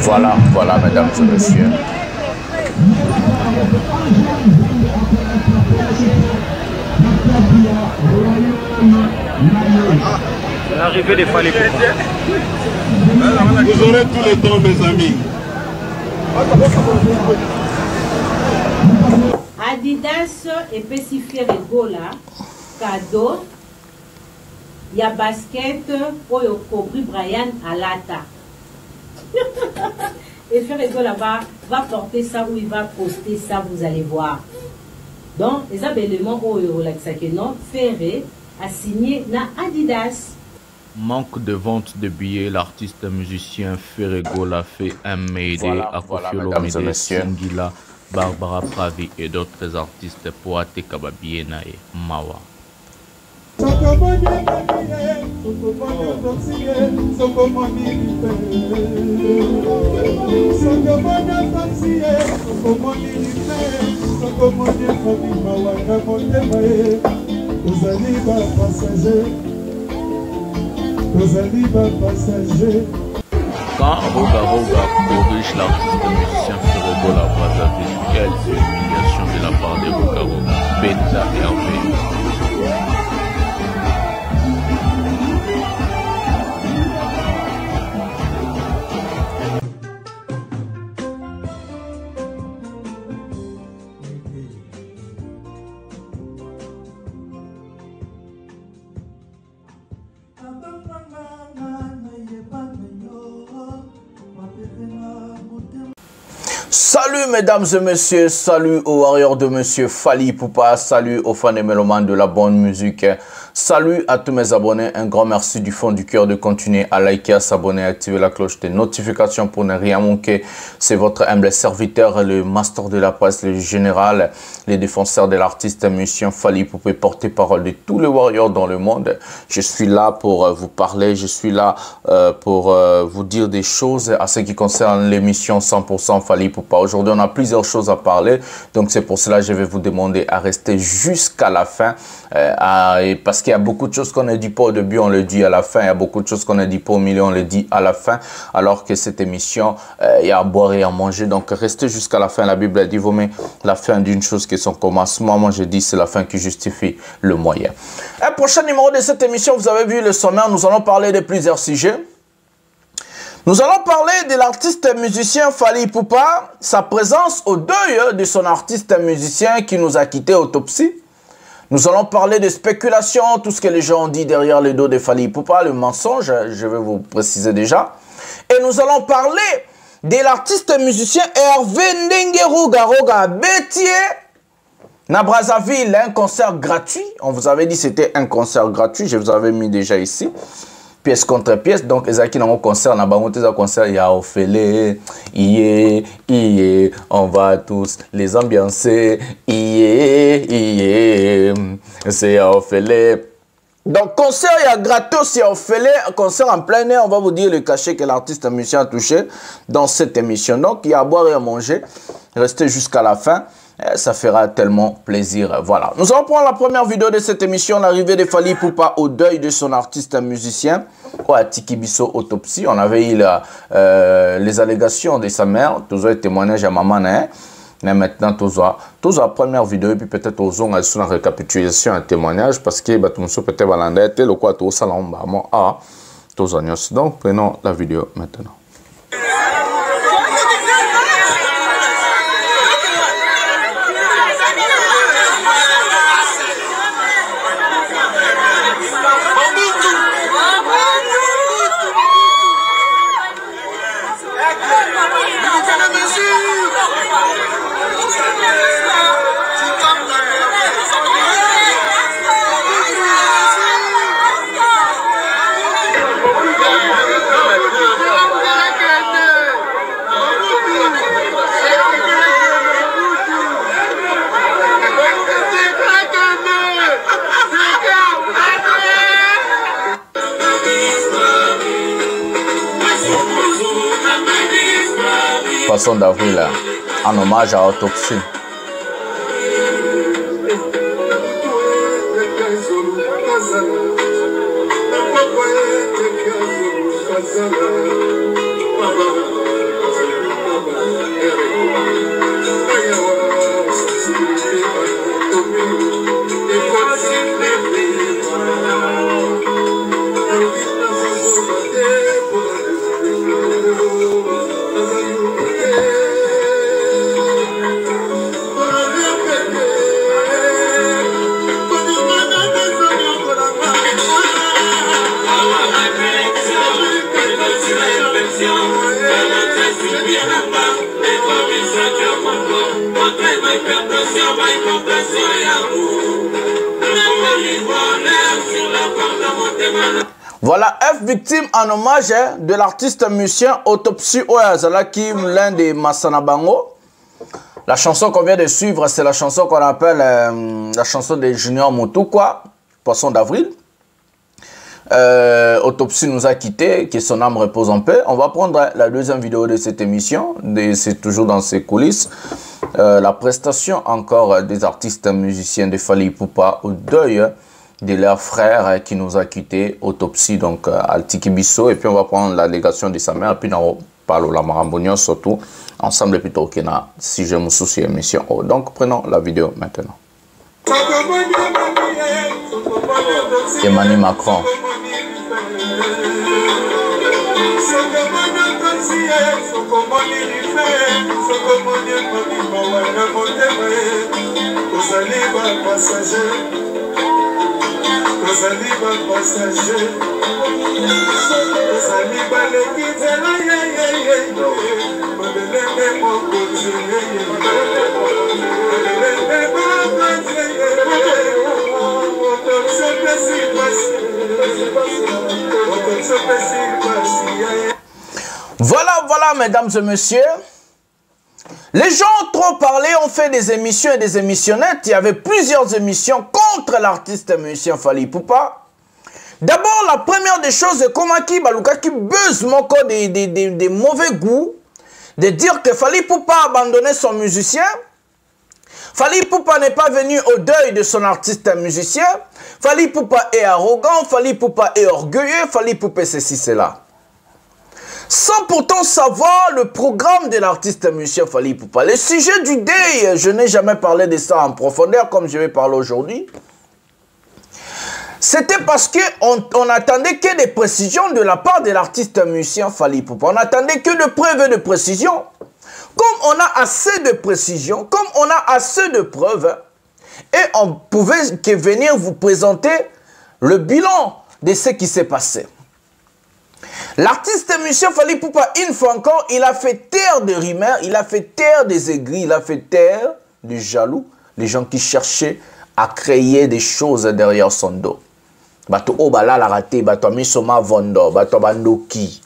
Voilà, voilà, mesdames et messieurs. L'arrivée des Fally Poupa. Vous aurez tous les temps, mes amis. Adidas et Pessifier Gola, cadeau. Il y a basket pour Kobe Bryant Alata. Et Ferrego là-bas va porter ça ou il va poster ça, vous allez voir. Donc, les éléments au non Ferré a signé na Adidas. Manque de vente de billets, l'artiste musicien Ferrego l'a fait un mayday à Koffi Olomide, Singila, Barbara Pravi et d'autres artistes pour Ateka Babiena et Mawa. Quand Roga Roga corrige l'artiste musicien Ferrego la Brazzaville, quelle humiliation de la part de Roga Roga, Beta et Hervé. Salut mesdames et messieurs, salut aux warriors de monsieur Fally Poupa, salut aux fans et mélomanes de la bonne musique, salut à tous mes abonnés, un grand merci du fond du cœur de continuer à liker, à s'abonner, à activer la cloche des notifications pour ne rien manquer. C'est votre humble serviteur, le master de la presse, le général, les défenseurs de l'artiste musicien Fally Poupa, porte-parole de tous les warriors dans le monde. Je suis là pour vous parler, je suis là pour vous dire des choses à ce qui concerne l'émission 100% Fally Poupa. Aujourd'hui, on a plusieurs choses à parler, donc c'est pour cela que je vais vous demander à rester jusqu'à la fin, parce qu'il y a beaucoup de choses qu'on ne dit pas au début, on le dit à la fin, il y a beaucoup de choses qu'on ne dit pas au milieu, on le dit à la fin, alors que cette émission, il y a à boire et à manger, donc restez jusqu'à la fin. La Bible dit, vaut mieux la fin d'une chose que son commencement. Moi, je dis, c'est la fin qui justifie le moyen. Un prochain numéro de cette émission, vous avez vu le sommaire, nous allons parler de plusieurs sujets. Nous allons parler de l'artiste musicien Fally Poupa, sa présence au deuil de son artiste musicien qui nous a quitté, Autopsie. Nous allons parler de spéculation, tout ce que les gens ont dit derrière le dos de Fally Poupa, le mensonge, je vais vous préciser déjà. Et nous allons parler de l'artiste musicien Hervé Ndengue Roga Roga Bétier, na Brazzaville, un concert gratuit. On vous avait dit que c'était un concert gratuit, je vous avais mis déjà ici. Pièce contre pièce, donc ezaki nango concert na bango te za concert ya Ophélie, iye, on va tous les ambiancer, iye, c'est à Ophélie. Donc concert ya gratos ya Ophélie, concert en plein air, on va vous dire le cachet que l'artiste musicien a touché dans cette émission. Donc il y a à boire et à manger, restez jusqu'à la fin. Ça fera tellement plaisir. Voilà. Nous allons prendre la première vidéo de cette émission, l'arrivée de Fally Poupa au deuil de son artiste musicien, à Tikibiso Autopsie. On avait eu les allégations de sa mère, tous les témoignages à maman, mais maintenant, tous la première vidéo, et puis peut-être aux on a une récapitulation, un témoignage, parce que tout le monde peut-être valendé, le quoi, tout ça, donc prenons la vidéo maintenant. Poisson d'avril, en hommage à Autopsie. Voilà, F victime en hommage de l'artiste musicien Autopsie Oyazala qui l'un des Massanabango. La chanson qu'on vient de suivre, c'est la chanson qu'on appelle la chanson de Junior Motukwa, Poisson d'avril. Autopsie nous a quittés, que son âme repose en paix. On va prendre la deuxième vidéo de cette émission, c'est toujours dans ses coulisses. La prestation encore des artistes musiciens de Fally Ipupa au deuil de leur frère qui nous a quittés, Autopsie, donc Altiki Bisso. Et puis on va prendre l'allégation de sa mère, puis on parle la Marambonio surtout, ensemble plutôt qu'il y a, si je me soucie, émission. Donc prenons la vidéo maintenant. Emmanuel Macron. Voilà, mesdames et messieurs. Les gens ont trop parlé, ont fait des émissions et des émissionnettes. Il y avait plusieurs émissions contre l'artiste musicien Fally Ipupa. D'abord, la première des choses, c'est comment qui buzz mon corps des mauvais goûts, de dire que Fally Ipupa a abandonné son musicien. Fally Ipupa n'est pas venu au deuil de son artiste musicien. Fally Ipupa est arrogant, Fally Ipupa est orgueilleux, Fally Ipupa ceci, cela. Sans pourtant savoir le programme de l'artiste musicien Fally Ipupa. Le sujet du deuil, je n'ai jamais parlé de ça en profondeur comme je vais parler aujourd'hui. C'était parce qu'on attendait que des précisions de la part de l'artiste musicien Fally Ipupa. On attendait que de preuves et de précisions. Comme on a assez de précisions, comme on a assez de preuves, et on pouvait que venir vous présenter le bilan de ce qui s'est passé. L'artiste musicien Fally Ipupa, une fois encore, il a fait taire des rumeurs, il a fait taire des aigris, il a fait taire des jaloux, les gens qui cherchaient à créer des choses derrière son dos. Bato obala la raté, bato misoma vondo, bato bandoki.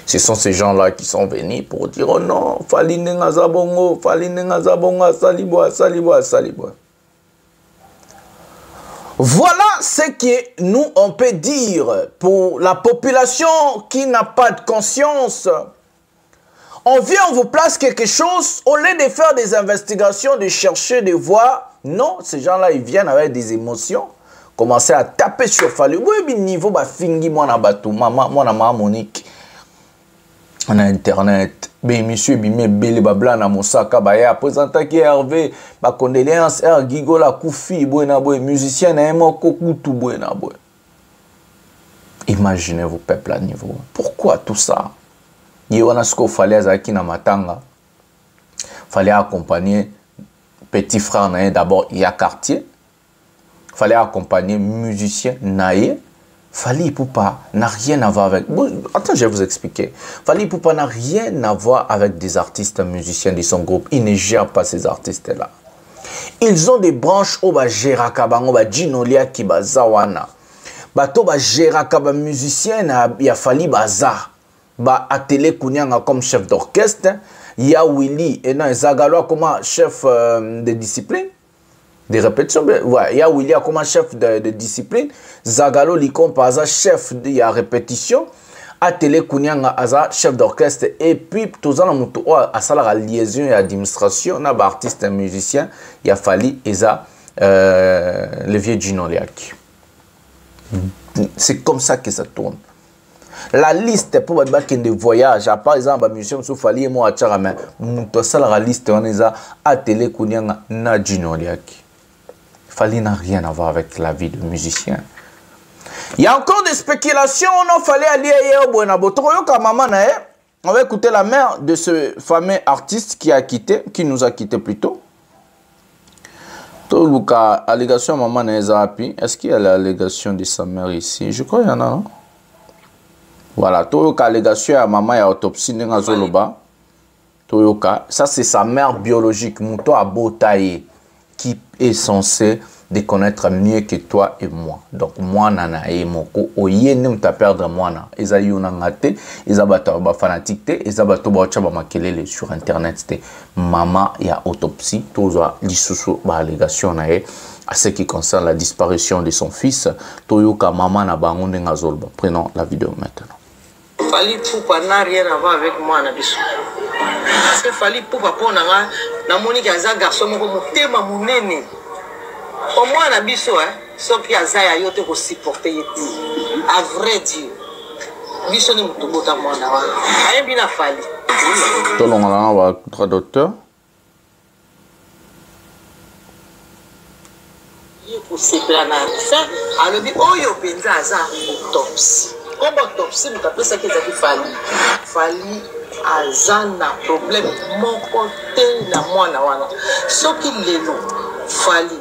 Ce sont ces gens-là qui sont venus pour dire oh non, Fally nenga zabongo, Fally nenga zabongo, saliboa, saliboa, saliboa. Voilà ce que nous, on peut dire pour la population qui n'a pas de conscience. On vient, on vous place quelque chose, au lieu de faire des investigations, de chercher, de voir. Non, ces gens-là, ils viennent avec des émotions, commencer à taper sur Fally. Oui, niveau, bah, fingi, moi, na batou, maman, moi, na Monique. On a Internet. Ben, monsieur, bimé, belle, babla, na mosaka, bah, ya, présentant qui Hervé, bah, condoléances, Gigo, la Koufi, buena, boy, musicien, na emo, kokutu, buena, boy. Imaginez-vous, peuple à niveau. Pourquoi tout ça? Il y a ce qu'il fallait à qui na matanga. Fallait accompagner petit frère naé, d'abord, il y a quartier. Fallait accompagner musicien naé. Fally Ipupa n'a rien à voir avec... Bon, attends, je vais vous expliquer. Fally Ipupa n'a rien à voir avec des artistes musiciens de son groupe. Il ne gère pas ces artistes-là. Ils ont des branches au Jerakabango, Jinolia qui bazawana. Bato ba Jerakaba musicien, il y a Fally Baza. Ba Atele Kounyanga comme chef d'orchestre. Il y a Willy et non, Zagalo comme chef de discipline. Des répétitions, ouais, il y a William comme chef de discipline, Zagalo Likon Paza chef de répétition, Atele Kounyanga Aza chef d'orchestre, et puis tout ça, on a la liaison et l'administration, on a artiste et musicien, il y a Fally et ça, le vieux Gino Liaki. C'est comme ça que ça tourne. La liste pour des voyages, par exemple, musicien sous Fally et moi à Tcharamé, on a la liste, on a Atele Kounyanga na Gino Liaki. Fally n'a rien à voir avec la vie de musicien. Il y a encore des spéculations. On a fallu aller au Buenaboto. On va écouter la mère de ce fameux artiste qui nous a quitté plus tôt. Allégation maman Ezapi. Est-ce qu'il y a l'allégation de sa mère ici? Je crois qu'il y en a, non? Voilà, Toyoka allégation à maman et autopsie n'enga zoloba. Toyoka, ça c'est sa mère biologique, Mouto Abotaye, qui est censé de connaître mieux que toi et moi. Donc moi nana et moko oye ne mta perdre moi na. Eza yuna ngate, eza bato ba fanatique te, eza bato ba chaba makelele sur internet te. Maman ya autopsie, toza lisusu ba allégation na e à ce qui concerne la disparition de son fils. Toyoka maman na bango ndenga zolba. Prenons la vidéo maintenant. Fali Poupa n'a rien à voir avec moi na biso. Parce que Fali Poupa pour nanga na Monique aza garçon moko motema munene. Au moins na biso sauf qu'il y a Zaya yote ko supporter yeti. À vrai dire. Biso ni mutu bota mwana wa. Ayembi na Fali. Tolonga na wa traducteur. Pour se planer ça alors dit oyo penza aza autopsie. Comme autopsie nous appelle ça que ça Fali azana problème mon côté na mwana wana soki lelo Fali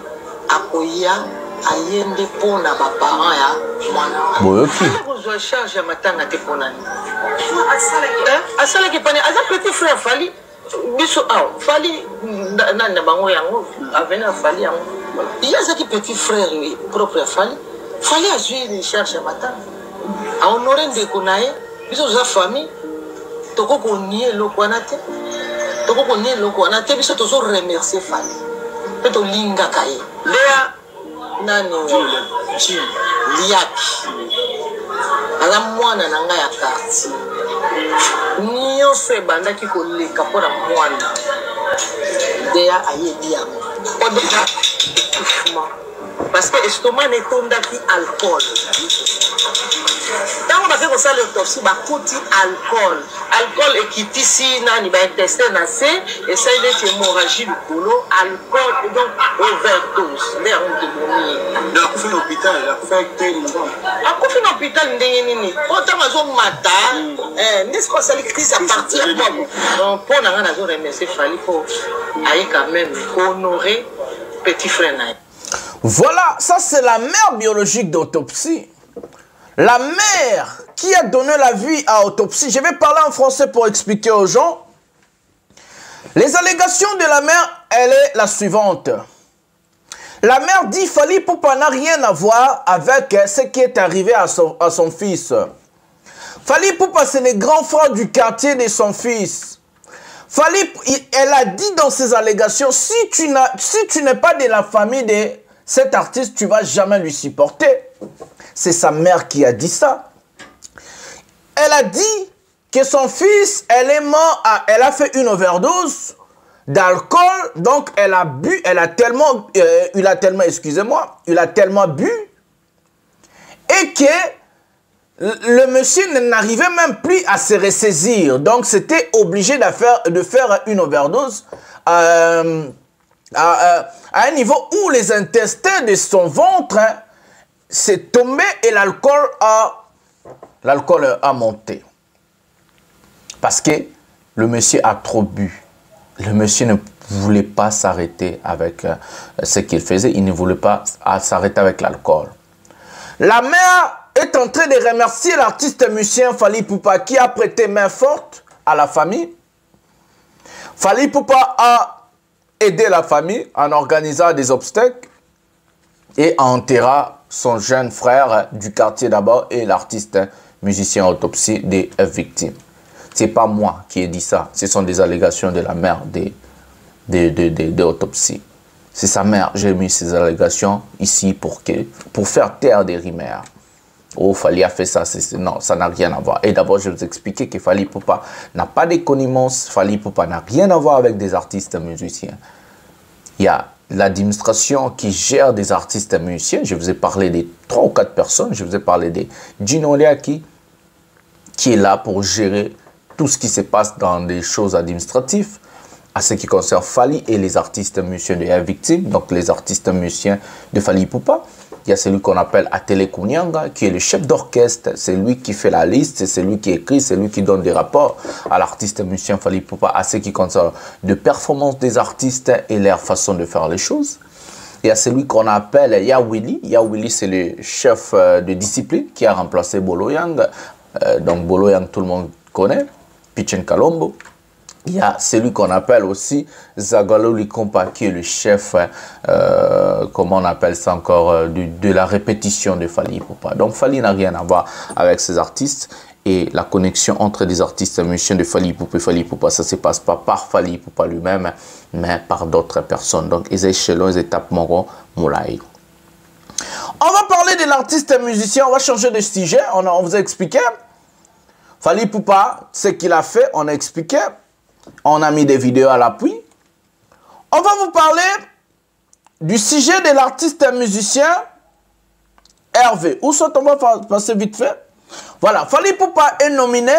akoya ayende pona ba parents ya mwana boyoki vous charge matanga te pona ni asala ki pane aza petit frère Fali biso Fali na bango yango avenir Fali yango il y a qui petit frère propre Fali a joué les charges matanga a honorer de konaye biso za famille toko ko nier lokwanate toko ko nier lokwanate biso tozo remercier Fali pe to linga kaye lea nani liaki ala mwana nanga ya quartier niyo se bandaki ko leka pona mwana dea ayebi yango odeka parce que estomac ne tondaki alcool. Tant on a fait ça l'autopsie, bah côté alcool et qui ici nani bah intestin nassé et ça il est hémorragie du boulot, alcool et donc overdose. Mais on te brûle. Il a fait l'hôpital, il a fait tellement. A couper l'hôpital ndengenini. Autant mazo mata, n'est-ce que ça l'écrit à partir de donc pour n'avoir nazo remercier Fali pour aller quand même honorer petit frère. Voilà, ça c'est la mère biologique d'autopsie. La mère qui a donné la vie à autopsie. Je vais parler en français pour expliquer aux gens. Les allégations de la mère, elle est la suivante. La mère dit Fali Poupa n'a rien à voir avec ce qui est arrivé à son fils. Fali Poupa, c'est le grand frère du quartier de son fils. Fali, elle a dit dans ses allégations, si tu n'es pas de la famille de cet artiste, tu ne vas jamais lui supporter. C'est sa mère qui a dit ça. Elle a dit que son fils, elle est mort, elle a fait une overdose d'alcool, donc elle a bu, il a tellement bu, et que le monsieur n'arrivait même plus à se ressaisir. Donc c'était obligé de faire une overdose à un niveau où les intestins de son ventre s'est tombé et l'alcool a monté. Parce que le monsieur a trop bu. Le monsieur ne voulait pas s'arrêter avec ce qu'il faisait. Il ne voulait pas s'arrêter avec l'alcool. La mère est en train de remercier l'artiste musicien Fali Poupa qui a prêté main forte à la famille. Fali Poupa a aidé la famille en organisant des obstacles et en enterrant son jeune frère du quartier d'abord et l'artiste musicien autopsie des victimes. Ce n'est pas moi qui ai dit ça. Ce sont des allégations de la mère de autopsie. C'est sa mère. J'ai mis ces allégations ici pour faire taire des rumeurs. Oh, Fali a fait ça. Non, ça n'a rien à voir. Et d'abord, je vais vous expliquer que Fali Poupa n'a pas de connivence. Fali Poupa n'a rien à voir avec des artistes musiciens. Il y a l'administration qui gère des artistes musiciens. Je vous ai parlé des 3 ou 4 personnes. Je vous ai parlé de Gino Leaki, qui est là pour gérer tout ce qui se passe dans des choses administratives. À ce qui concerne Fali et les artistes musiciens de la victime, donc les artistes musiciens de Fali Poupa. Il y a celui qu'on appelle Atele Kounyanga, qui est le chef d'orchestre. C'est lui qui fait la liste, c'est lui qui écrit, c'est lui qui donne des rapports à l'artiste musicien Fali Poupa, à ce qui concerne de performance des artistes et leur façon de faire les choses. Il y a celui qu'on appelle Yawili. Yawili, c'est le chef de discipline qui a remplacé Bolo Yang. donc Bolo Yang, tout le monde connaît, Pichen Kalombo. Il y a celui qu'on appelle aussi Zagalo Likompa, qui est le chef, comment on appelle ça encore, de la répétition de Fally Ipupa. Donc Fally n'a rien à voir avec ces artistes. Et la connexion entre des artistes musiciens de Fally Ipupa et Fally Ipupa, ça ne se passe pas par Fally Ipupa lui-même, mais par d'autres personnes. Donc ils échelons, ils étapent Moro Moulay. On va parler de l'artiste musicien, on va changer de sujet. On vous a expliqué. Fally Ipupa, ce qu'il a fait, on a expliqué. On a mis des vidéos à l'appui. On va vous parler du sujet de l'artiste musicien Hervé. Où soit on va passer vite fait. Voilà, Fally Ipupa est nominé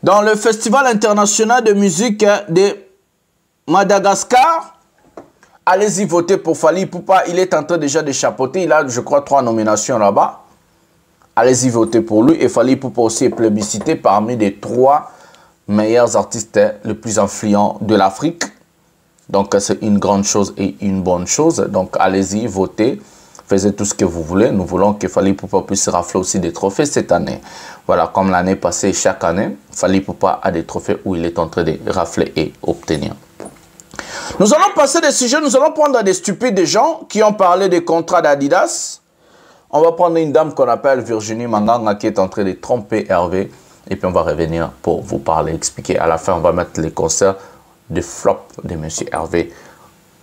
dans le Festival international de musique de Madagascar. Allez-y voter pour Fally Ipupa. Il est en train déjà de chapeauter. Il a, je crois, 3 nominations là-bas. Allez-y voter pour lui. Et Fally Ipupa aussi est plébiscité parmi les 3 meilleurs artistes les plus influents de l'Afrique. Donc c'est une grande chose et une bonne chose. Donc allez-y, votez, faites tout ce que vous voulez. Nous voulons que Fally Ipupa puisse rafler aussi des trophées cette année. Voilà, comme l'année passée, chaque année, Fally Ipupa a des trophées où il est en train de rafler et obtenir. Nous allons passer des sujets, nous allons prendre des stupides des gens qui ont parlé des contrats d'Adidas. On va prendre une dame qu'on appelle Virginie Manganga qui est en train de tromper Hervé. Et puis on va revenir pour vous parler, expliquer. À la fin, on va mettre les concerts de flop de M. Hervé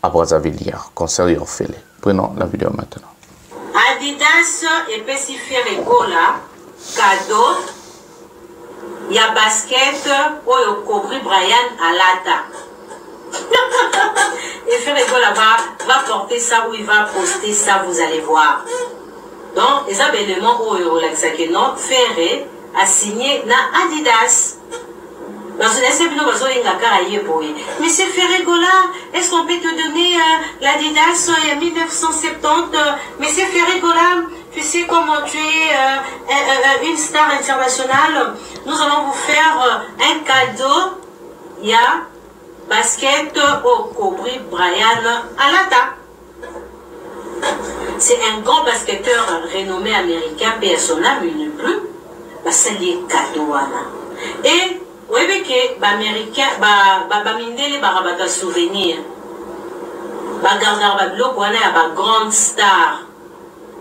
à Brazzaville hier. Concert Yorfele. Prenons la vidéo maintenant. Adidas et Pessifier Gola, cadeau, il y a basket, Oyo Kobri Brian Alata. Et Ferregola va porter ça ou il va poster ça, vous allez voir. Donc, les abonnements Oyo Laxakeno, Ferré, a signé na Adidas. Monsieur Ferregola, est-ce qu'on peut te donner l'Adidas en 1970? Monsieur Ferregola, tu sais comment tu es une star internationale. Nous allons vous faire un cadeau. Il y a basket au Kobri Brian Alata. C'est un grand basketteur renommé américain, personnel, mais il ne plus. C'est les cadeaux. Et oui, mais que les Américains, les barabata souvenirs, les gardeurs, les grandes stars,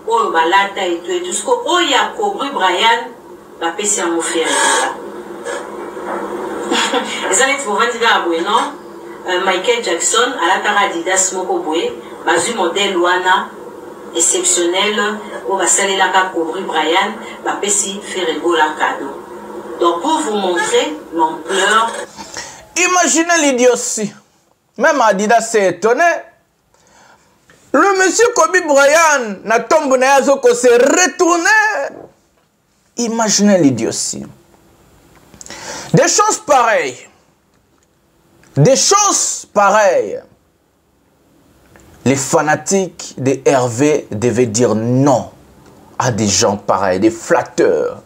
oh, balata et tout ce que, oh, il y a Kobri Brian, c'est un mot ferré. Les années pour 20 ans, Michael Jackson, à la Taradidas Mokobwe, basu modèle Wana, exceptionnel, on va saler la Kobri Brian, Pessi Ferregola cadeau. Donc pour vous montrer l'ampleur. Imaginez l'idiotie. Même Adidas s'est étonné. Le monsieur Kobe Bryant n'a tombé qu'on s'est retourné. Imaginez l'idiotie. Des choses pareilles. Des choses pareilles. Les fanatiques de Hervé devaient dire non à des gens pareils, des flatteurs.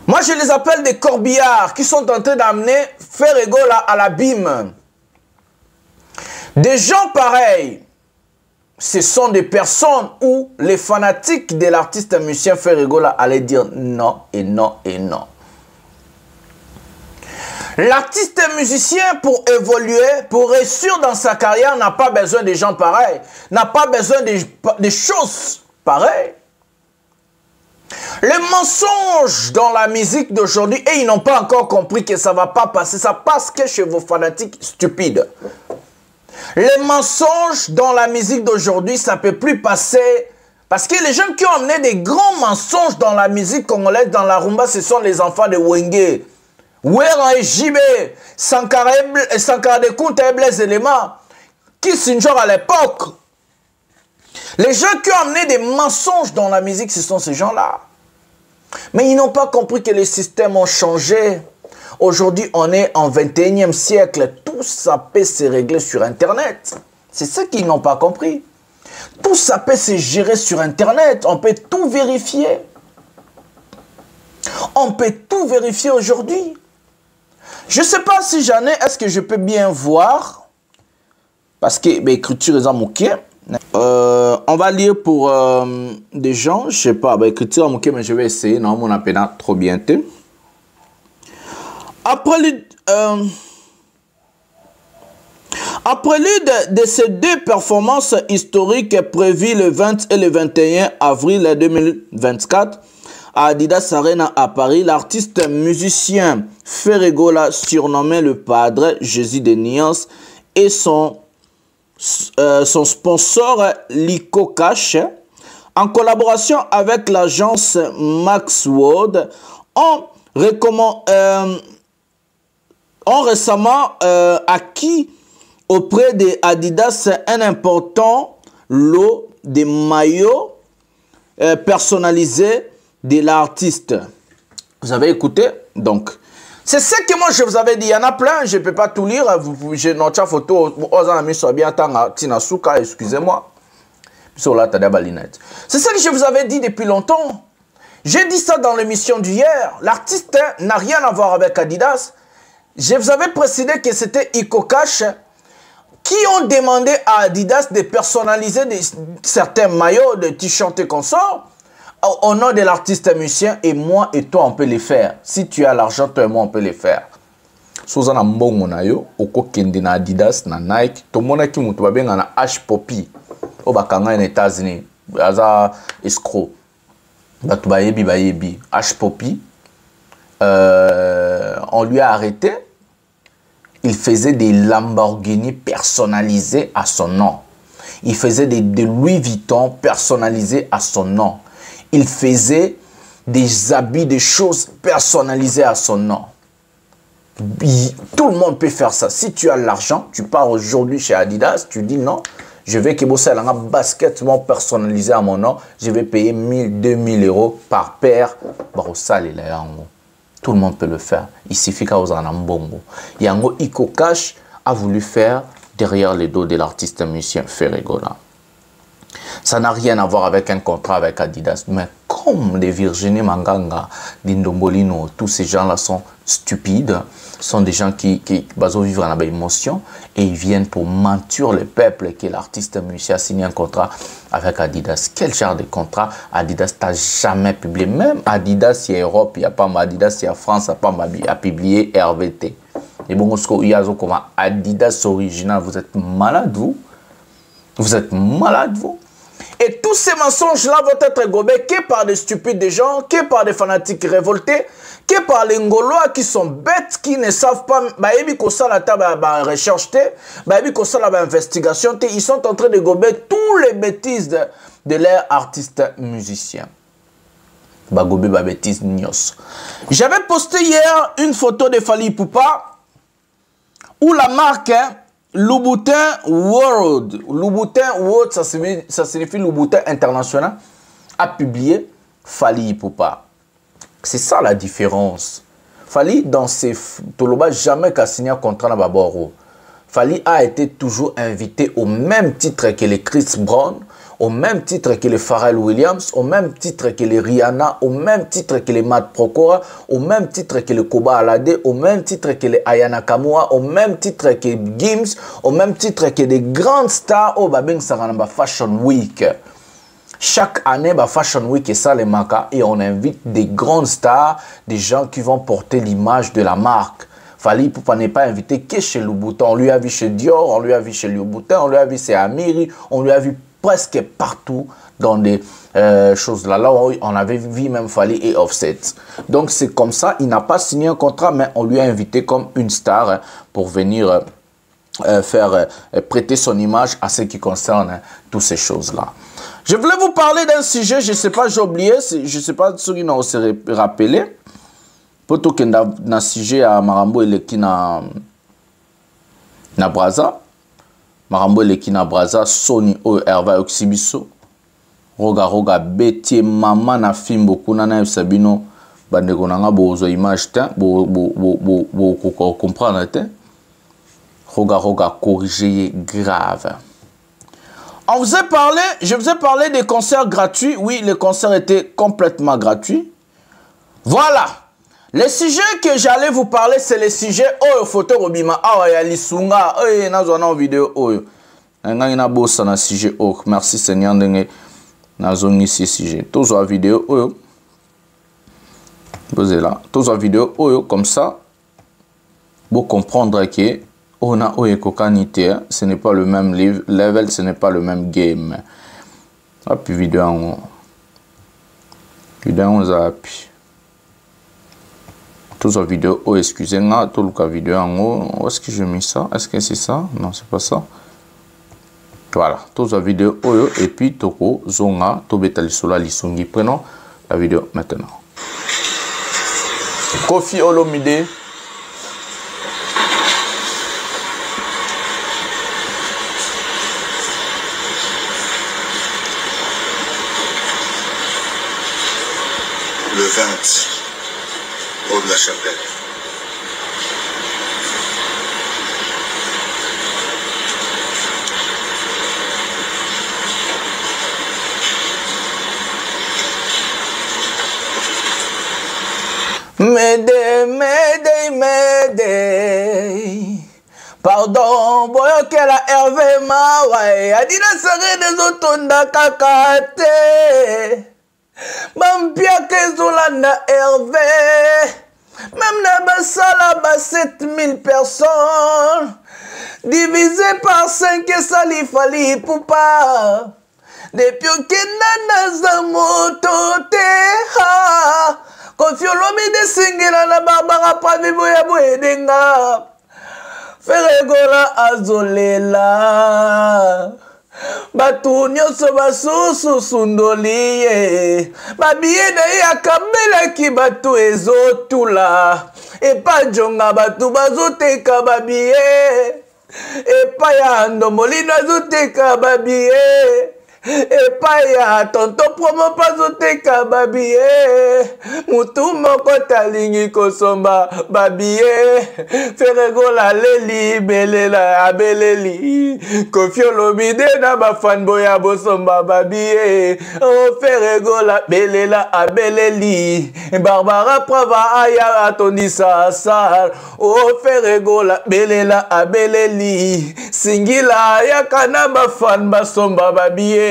Moi, je les appelle des corbillards qui sont en train d'amener Ferregola à l'abîme. Des gens pareils, ce sont des personnes où les fanatiques de l'artiste musicien Ferregola allaient dire non et non et non. L'artiste musicien, pour évoluer, pour réussir dans sa carrière, n'a pas besoin de gens pareils, n'a pas besoin de choses pareilles. Les mensonges dans la musique d'aujourd'hui, et ils n'ont pas encore compris que ça ne va pas passer, ça passe que chez vos fanatiques stupides. Les mensonges dans la musique d'aujourd'hui, ça ne peut plus passer, parce que les gens qui ont amené des grands mensonges dans la musique congolaise, dans la rumba, ce sont les enfants de Wenge. Ouera et JB, Sankara de Kunta et Blaise Éléments, qui sont à l'époque. Les gens qui ont amené des mensonges dans la musique, ce sont ces gens-là. Mais ils n'ont pas compris que les systèmes ont changé. Aujourd'hui, on est en 21e siècle. Tout ça peut se régler sur Internet. C'est ça qu'ils n'ont pas compris. Tout ça peut se gérer sur Internet. On peut tout vérifier. On peut tout vérifier aujourd'hui. Je ne sais pas si j'en ai. Est-ce que je peux bien voir? Parce que l'écriture est en moquée. On va lire pour des gens, je sais pas, écriture mais je vais essayer. Non, mon appel trop bientôt. Après l'une de ces deux performances historiques prévues le 20 et le 21 avril 2024 à Adidas Arena à Paris, l'artiste musicien Ferregola, surnommé le Padre Jésus des Nuances, et son sponsor Lico Cash, en collaboration avec l'agence Max World, ont récemment acquis auprès de Adidas un important lot de maillots personnalisés de l'artiste. Vous avez écouté? Donc, c'est ce que moi je vous avais dit. Il y en a plein, je ne peux pas tout lire. J'ai notre photo. Excusez-moi. C'est ce que je vous avais dit depuis longtemps. J'ai dit ça dans l'émission d'hier. L'artiste n'a rien à voir avec Adidas. Je vous avais précisé que c'était Ico Cash qui ont demandé à Adidas de personnaliser certains maillots, de t-shirts et consorts au nom de l'artiste musicien, et moi et toi on peut les faire. Si tu as l'argent, toi et moi on peut les faire. Suzana mbongo na yo, oko kende na Adidas, na Nike, to mona ki mutu babenga na H-Poppy. O bakanga na États-Unis, aza escroc. Batu bayebi. H-Poppy, on lui a arrêté. Il faisait des Lamborghini personnalisés à son nom. Il faisait des Louis Vuitton personnalisés à son nom. Il faisait des habits, des choses personnalisées à son nom. Tout le monde peut faire ça. Si tu as l'argent, tu pars aujourd'hui chez Adidas, tu dis non, je vais que bosser un basket personnalisé à mon nom, je vais payer 1000, 2000 euros par paire. Tout le monde peut le faire. Il suffit qu'à vous en ambongo. Yango Ico Cash a voulu faire derrière les dos de l'artiste musicien Ferregola. Ça n'a rien à voir avec un contrat avec Adidas. Mais comme les Virginie Manganga, Dindombolino, tous ces gens-là sont stupides, sont des gens qui vivent en émotion et ils viennent pour mentir le peuple que l'artiste musicien a signé un contrat avec Adidas. Quel genre de contrat Adidas n'a jamais publié? Même Adidas, il y a Europe, il n'y a pas Adidas, il y a France, il n'y a pas publié RVT. Et bon, il y a comme Adidas original, vous êtes malade, vous? Vous êtes malade, vous? Et tous ces mensonges-là vont être gobés que par des stupides gens, que par des fanatiques révoltés, que par les Ngolois qui sont bêtes, qui ne savent pas, recherche, investigation, ils sont en train de gober tous les bêtises de leurs artistes musiciens. J'avais posté hier une photo de Fally Ipupa où la marque Louboutin World, ça signifie Louboutin International, a publié Fally Ipupa. C'est ça la différence. Fally, dans ses Toloba, jamais qu'à signer un contrat dans Baboro. Fally a été toujours invité au même titre que les Chris Brown, au même titre que les Pharrell Williams, au même titre que les Rihanna, au même titre que les Matt Pokora, au même titre que les Koba Alade, au même titre que les Ayana Kamura, au même titre que Gims, au même titre que des grandes stars au Babing Saranamba Fashion Week. Chaque année, Fashion Week est ça les marques et on invite des grandes stars, des gens qui vont porter l'image de la marque. Fally Ipupa n'est pas invité que chez Louboutin. On lui a vu chez Dior, on lui a vu chez Louboutin, on lui a vu chez Amiri, on lui a vu presque partout dans des choses là. Là, on avait vu même Fally et Offset. Donc, c'est comme ça. Il n'a pas signé un contrat, mais on lui a invité comme une star pour venir prêter son image à ce qui concerne toutes ces choses-là. Je voulais vous parler d'un sujet, je ne sais pas, j'ai oublié, je ne sais pas ceux qui n'ont se rappelé. Plutôt que dans un sujet à Marambo et qui na Braza. Marambo eleki na Braza Sony oyo Herva Oxibiso roga beti mama na fimbo kuna na Sabino bandeko nanga bozo image te bo comprendre te roga corriger grave. Je vous ai parlé des concerts gratuits. Oui, les concerts étaient complètement gratuits. Voilà. Le sujet que j'allais vous parler, c'est le sujet Oyo photo Robima. Ah, il y a l'Isunga. Oh, il y a une vidéo. ngai na bossa na sujet ok merci Seigneur ndenge nazongi si sujet tous la vidéo oyo posez là tous la vidéo oyo comme ça pour comprendre que on a oyo kokanité ce n'est pas le même level ce n'est pas le même game ah puis vidéo en zapi tous la vidéo oh excusez-moi tout le vidéo en haut où est-ce que j'ai mis ça est-ce que c'est ça non c'est pas ça. Voilà, toute la vidéo et puis toko zonga tobeta lisola lisongi. Prenons la vidéo maintenant. Koffi Olomide. Le 20 au de la chapelle. M'aider. Pardon, boyo que la Hervé Mawaï. Adina sere des otonda kakate. Mampia que Zolanda Hervé. Même na basala ba 7000 personnes. Divisé par 5 et sali fali poupa. Depuis que nana zamoto te ha. Koffi Olomide singila na Barbara Pravi boya boyedenga Ferregola azolela Batu nyonso basusu sundoliye Babiye na ye akambelaki batu ezotula Epa jonga batu bazoteka babiye Epa ya ndomolino azoteka babiye Epa ya tonto promo pazoteka babiye Mutu moko talingi kosomba babiye Ferregola leli belela abeleli Koffi Olomide na bafanboy ya bosomba babiye Oh Ferregola belela abeleli Barbara Prava aya atondisa asal Oh Ferregola belela abeleli Singila yakana bafan basomba babiye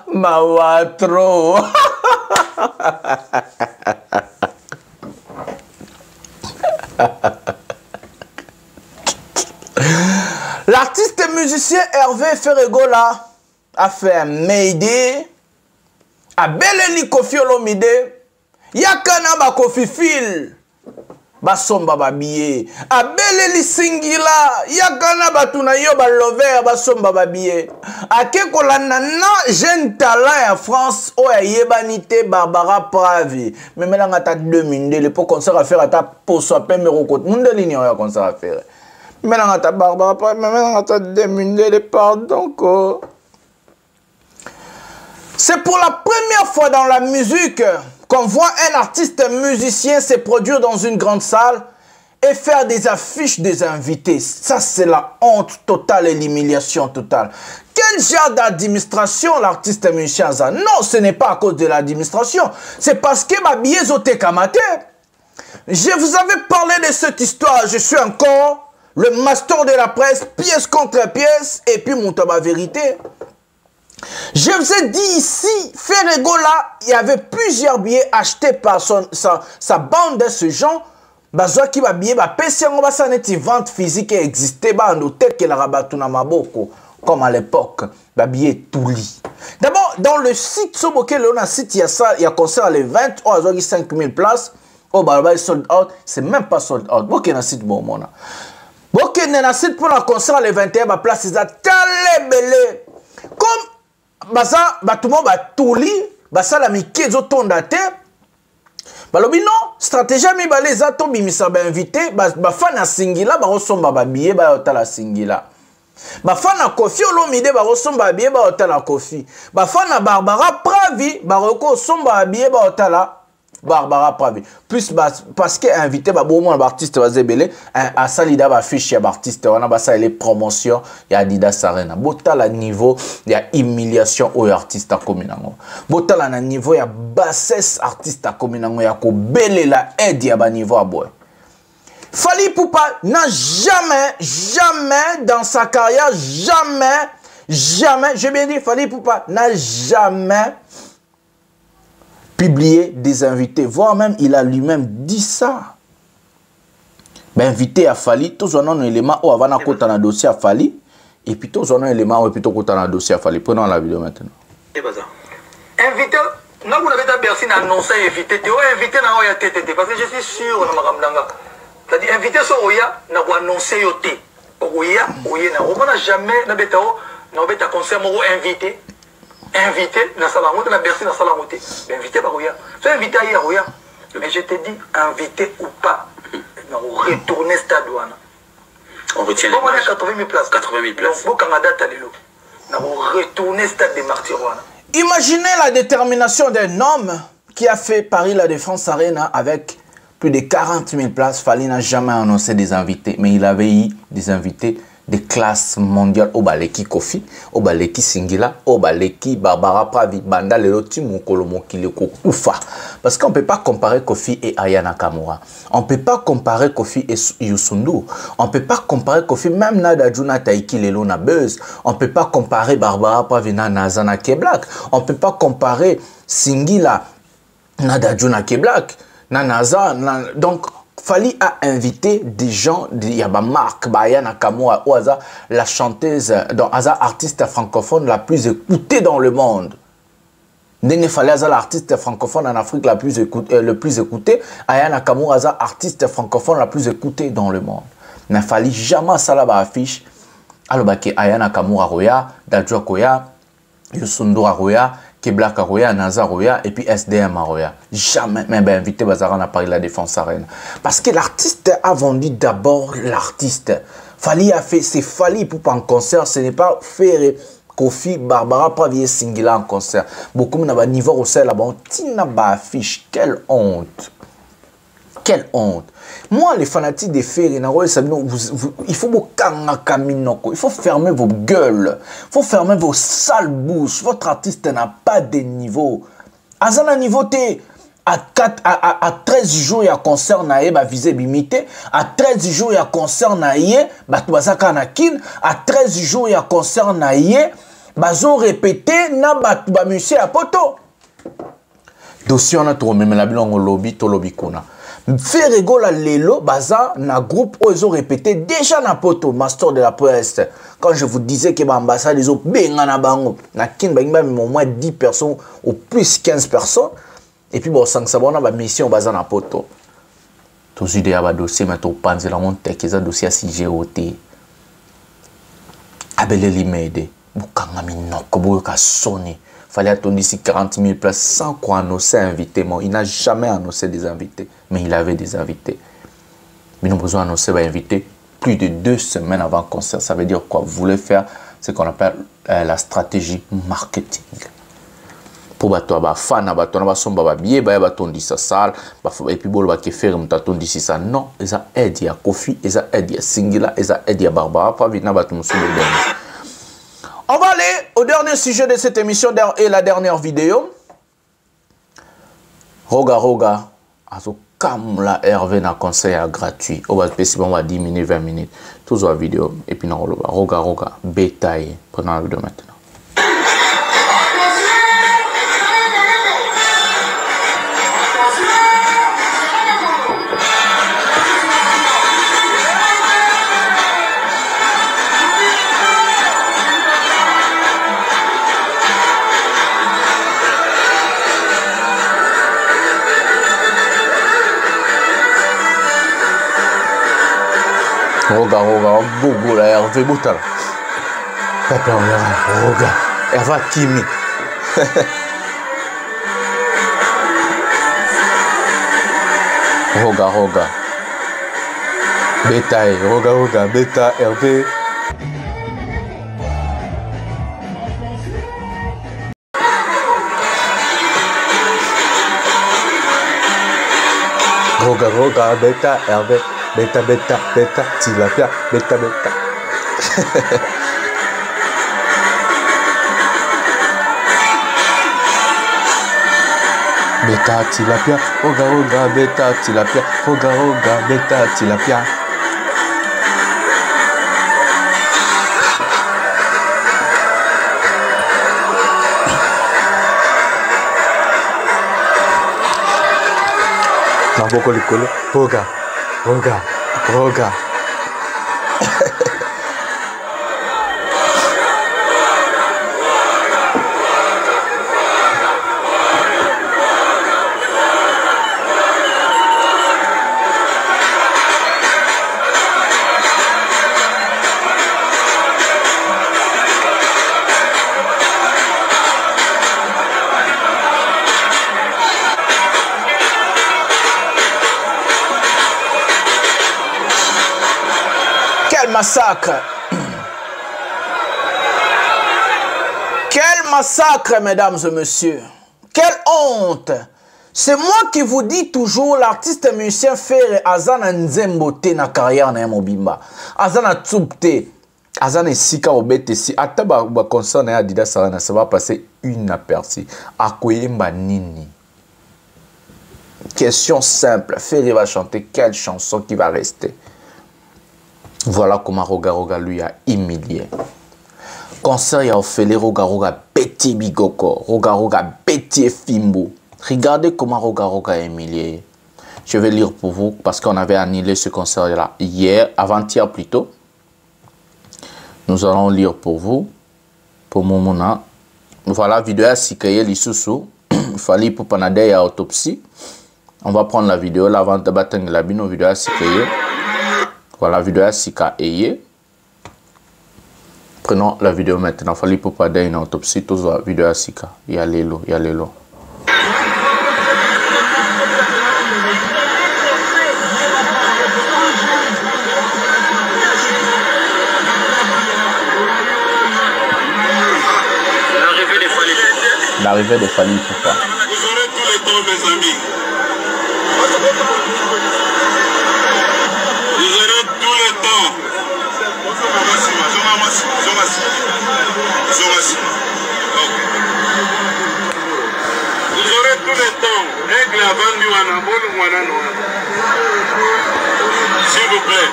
Mawatro. L'artiste et musicien Hervé Ferregola a fait un Mayday à Beleni Koffi Olomide Yakana ba Koffi Phil basomba babiye abeleli singila yakana batuna yo ba lover basomba babiye akekolanda na jeune talent ya France o yebanité Barbara Pravi memelanga ta 2000 pour concert à faire ata poso pe merokot mundeli ni ya concert à faire memelanga ta Barbara Pravi memelanga ta 2000 pardon ko. C'est pour la première fois dans la musique qu'on voit un artiste musicien se produire dans une grande salle et faire des affiches des invités. Ça, c'est la honte totale et l'humiliation totale. Quel genre d'administration l'artiste musicien a? Non, ce n'est pas à cause de l'administration. C'est parce que ma billet zoté kamate. Je vous avais parlé de cette histoire. Je suis encore le master de la presse, pièce contre pièce, et puis mon tabac vérité. Je vous ai dit ici, Ferregola, il y avait plusieurs billets achetés par sa bande de ce genre. Bazoa qui va billet, PC on va s'en être vente physique existait, bah en hôtel que la rabatuna maboko, comme à l'époque, bah billet tout lit. D'abord, dans le site Soboke, on a site, il y a ça, il y a concert les 20, on a 5000 places, oh bah sold out, c'est même pas sold out. Bon, qu'il y a un site bon, mon bon, qu'il y a un site pour le concert les 21, bah place, ils a talé belé. Comme Baza, batumo batuli, basa la mikezo tondate. Balobi non, stratégie mi baleza to bimisa ba invité, ba fana singila ba resomba ba billet ba otala singila. Ba fana Koffi Olomide ba resomba billet ba otala Koffi. Ba fana Barbara Pravi ba reko somba billet ba otala Barbara Pravi. Plus parce que invité ba bon artiste va zebele à salida ba fiche ya artiste on a ba ça les promotions ya Adidas Arena. Bota la niveau ya humiliation au artiste à kominango. Bota la niveau ya bassesse artiste à kominango ya ko belé la aide ya ba niveau à boy. Fally Ipupa n'a jamais dans sa carrière, jamais, j'ai bien dit, Fally Ipupa n'a jamais publié des invités, voire même il a lui-même dit ça. Ben, invité à Fally, tous on a un élément où avant qu'on a un dossier à Fally, et puis tous on a un élément où plutôt qu'on a un dossier à Fally. Prenons la vidéo maintenant. Invité, non, vous n'avez pas Bercy annoncé invité, tu as invité dans la TTT, parce que je suis sûr, c'est-à-dire invité sur Oya, n'a pas annoncé yoté. Oya, on n'a jamais, n'a pas concert, invité. Invité, dans sa langue, dans la Bercy, dans sa langue. Invité par Oya. Tu es invité à Oya. Mais je te dis, invité ou pas, on retourne stade douane. On retient les places. 80 000 places. 80 000 places. Donc, au Canada, on retourne stade des martyrs. Imaginez la détermination d'un homme qui a fait Paris La Défense Arena avec plus de 40 000 places. Fally n'a jamais annoncé des invités, mais il avait eu des invités de classe mondiale. Obaleki Kofi, Obaleki Singila, Obaleki Barbara Pravi, Banda Leloti Mukolomo Kileko Kufa. Parce qu'on ne peut pas comparer Kofi et Aya Nakamura. On ne peut pas comparer Kofi et Youssou N'Dour. On ne peut pas comparer Kofi, même Nada Juna Taiki Lelo na Buzz. On ne peut pas comparer Barbara Pravi na Nazana Keblak. On ne peut pas comparer Singila Nada Juna Keblak. Nanaza, donc Fally a invité des gens, il y a Marc, Aya Nakamura, la chanteuse, donc artiste francophone la plus écoutée dans le monde. Nene Fally l'artiste francophone en Afrique le plus écouté, Aya Nakamura artiste francophone la plus écoutée dans le monde. Mais Fally jamais ça là affiche. Alors Aya Nakamura roya, Dadjo Koya, Youssou N'Dour roya, Keblak Roya, Naza Roya et puis SDM Roya. Jamais même invité Bazaran à Paris La Défense Arena. Parce que l'artiste a vendu d'abord l'artiste. Fally a fait, c'est Fally Ipupa en concert, ce n'est pas Ferré, Kofi, Barbara Pravi Singila en concert. Beaucoup de niveau au sel là-bas, Tina affiche, quelle honte. Quelle honte. Moi, les fanatiques des Ferré, il faut il faut fermer vos gueules. Il faut fermer vos sales bouches. Votre artiste n'a pas de niveau. À un niveau, à 13 jours, il y a concert naïe, visé limité. À 13 jours, il y a concert naïe, à 13 jours, il y a concert naïe, bazo répété, na monsieur à poto. Dossier, on a trop, même la bilan au lobby, to lobby kuna. Ferrego la lelo baza na groupe où ils ont répété déjà na poto master de la presse. Quand je vous disais que l'ambassade ils ont benga na bango na kin bangba au moins 10 personnes ou plus 15 personnes et puis bon sang sabona ba mission baza na poto. Tous idée ba dossier mais to panze la monte que ça dossier à CGOT. Abele limede bukanga minoko boka soni. Fallait attendre ici 40 000 places sans quoi annoncer invité. Il n'a jamais annoncé des invités, mais il avait des invités. Mais nous avons besoin d'annoncer des invités plus de 2 semaines avant le concert. Ça veut dire quoi? Vous voulez faire ce qu'on appelle la stratégie marketing. Pour battre les fans, et puis ça. Non, ils ont aidé à Kofi, ils ont aidé à Singila, ils ont aidé à Barbara. On va aller au dernier sujet de cette émission et la dernière vidéo. Roga, comme la Hervé n'a conseil gratuit. On va spécifiquement 10 minutes, 20 minutes. Toujours la vidéo. Et puis, Roga, bétail. Prenons la vidéo maintenant. Roga, Bogo, la Hervé Boutala. Papa, Roga, Hervé Kimi. Roga. Bétail, Roga, Beta, Hervé. Roga roga beta Hervé. Beta beta beta tilapia beta beta. Beta tilapia, roga roga beta tilapia, roga roga beta tilapia. Maboko likolo, roga, roga, roga. Massacre. Quel massacre, mesdames et messieurs. Quelle honte. C'est moi qui vous dis toujours, l'artiste musicien Ferre Azana Nzembote na carrière na mobimba. Azana Tsupte. Azana Sika Obete si. Ataba ba concert na Adidas Sarana, ça va passer inaperçu. Akoyemba nini. Question simple. Ferre va chanter quelle chanson qui va rester? Voilà comment Roga Roga lui a humilié. Concert ya Ophélie Roga Roga Petit Bigoko, Roga Roga Petit Fimbo. Regardez comment Roga Roga est humilié. Je vais lire pour vous parce qu'on avait annulé ce concert là hier, avant-hier plutôt. Nous allons lire pour vous, pour Momona. Voilà, vidéo à Sikaye Lissousou. Il fallait pour Panadé et autopsie. On va prendre la vidéo là avant de battre la bino vidéo à Sikaye. Voilà, vidéo à Sika Eye. Prenons la vidéo maintenant. Fallait pour pas une autopsie. Tous la vidéo à Sika. Il y a l'élo, il y a l'élo. L'arrivée de Fally Ipupa. Vous aurez tous les temps, mes amis. Vous aurez tous les temps. Vous aurez tous les temps. Aigle avant du Wanabol ou Wananoa. S'il vous plaît.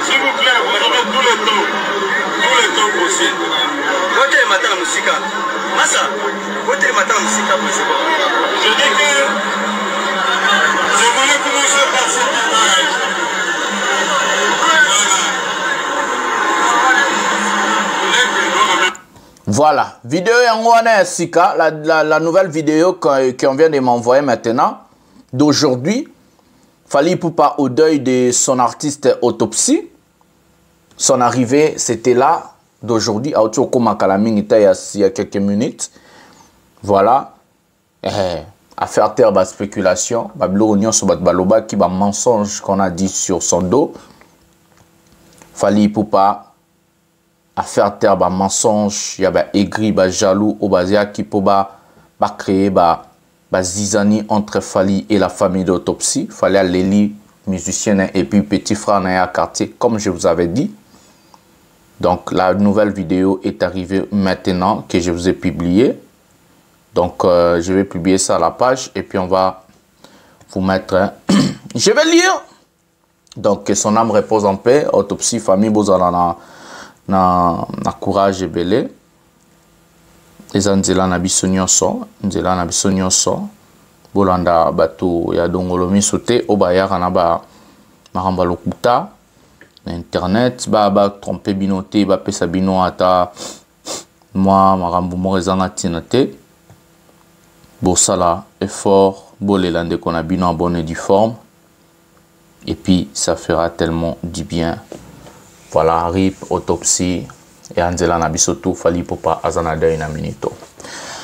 S'il vous plaît, vous aurez tous les temps. Tous les temps possibles. Côté matin la musique. Massa, côté matin la musique. Je dis que je voulais commencer par cette image. Voilà, vidéo Yangwana Sika, la nouvelle vidéo qu'on vient de m'envoyer maintenant, d'aujourd'hui. Fally Ipupa au deuil de son artiste Autopsie. Son arrivée, c'était là, d'aujourd'hui, à Otioko Makalaming, il y a quelques minutes. Voilà. À faire taire la spéculation, Babylonion sur Baloba, qui va mensonge qu'on a dit sur son dos. Fally Ipupa à faire taire ba mensonge, il y a aigri, ba jaloux, au bazia qui peut ba créer ba zizani entre Fally et la famille d'Autopsie. Fallait aller lire musicien et puis petit frère dans le quartier, comme je vous avais dit. Donc la nouvelle vidéo est arrivée maintenant que je vous ai publié. Donc je vais publier ça à la page et puis on va vous mettre. Hein. Je vais lire. Donc que son âme repose en paix. Autopsie, famille, bozalana. Na courage ebele eza nzela na biso nyonso bolanda bato ya dongolo miso te o bayaka na ba makambo lokuta na internet ba tromper bino te bapesa bino ata mwa makambo moko ezanga ntina te bosala effort bolela ndeko na bino en bonne et due forme et puis ça fera tellement du bien. Voilà, RIP, Autopsie, et Angela Nabisoto, Fally Ipupa, Azanada et Naminito.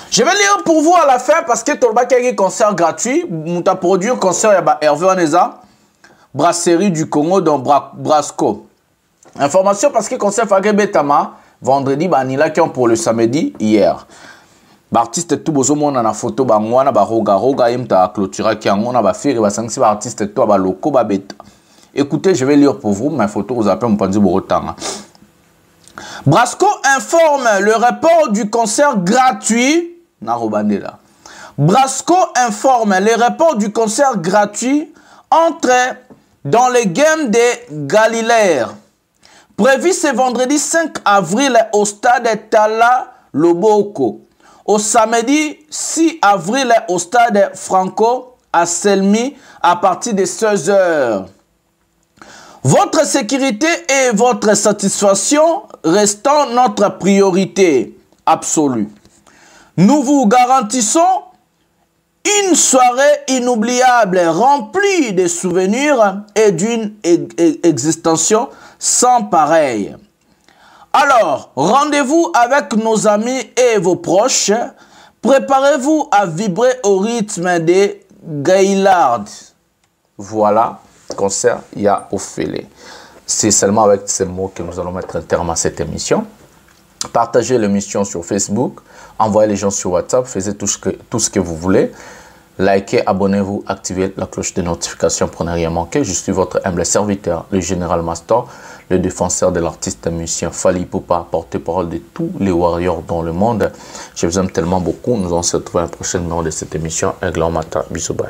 Je vais lire pour vous à la fin parce que Tolba qui a un concert gratuit. Nous avons produit un concert à Hervé Oneza, Brasserie du Congo dans Brasco. Information parce que concert Fagé Betama, vendredi, Banila qui ont pour le samedi, hier. Artiste tout bozomona na photo bangwana ba roga imta clôtura qui angona ba faire ba sangsi ba artiste tout ba loko ba beta. Écoutez, je vais lire pour vous mes photos, vous appelez mon pandi borotanga. Brasco informe le report du concert gratuit. Narobandela. Brasco informe le report du concert gratuit entre dans les games des Galiléens. Prévu ce vendredi 5 avril au stade Tala Loboko. Au samedi 6 avril au stade Franco à Selmi à partir de 16 h. Votre sécurité et votre satisfaction restant notre priorité absolue. Nous vous garantissons une soirée inoubliable remplie de souvenirs et d'une existence sans pareil. Alors, rendez-vous avec nos amis et vos proches. Préparez-vous à vibrer au rythme des Gaillards. Voilà. Concert, il y a Ophélie. C'est seulement avec ces mots que nous allons mettre un terme à cette émission. Partagez l'émission sur Facebook, envoyez les gens sur WhatsApp, faites tout ce que vous voulez. Likez, abonnez-vous, activez la cloche de notification pour ne rien manquer. Je suis votre humble serviteur, le Général Master, le défenseur de l'artiste musicien Fally Ipupa, porte-parole de tous les warriors dans le monde. Je vous aime tellement beaucoup. Nous allons se retrouver à un prochain numéro de cette émission. Un grand matin. Bisous, bye.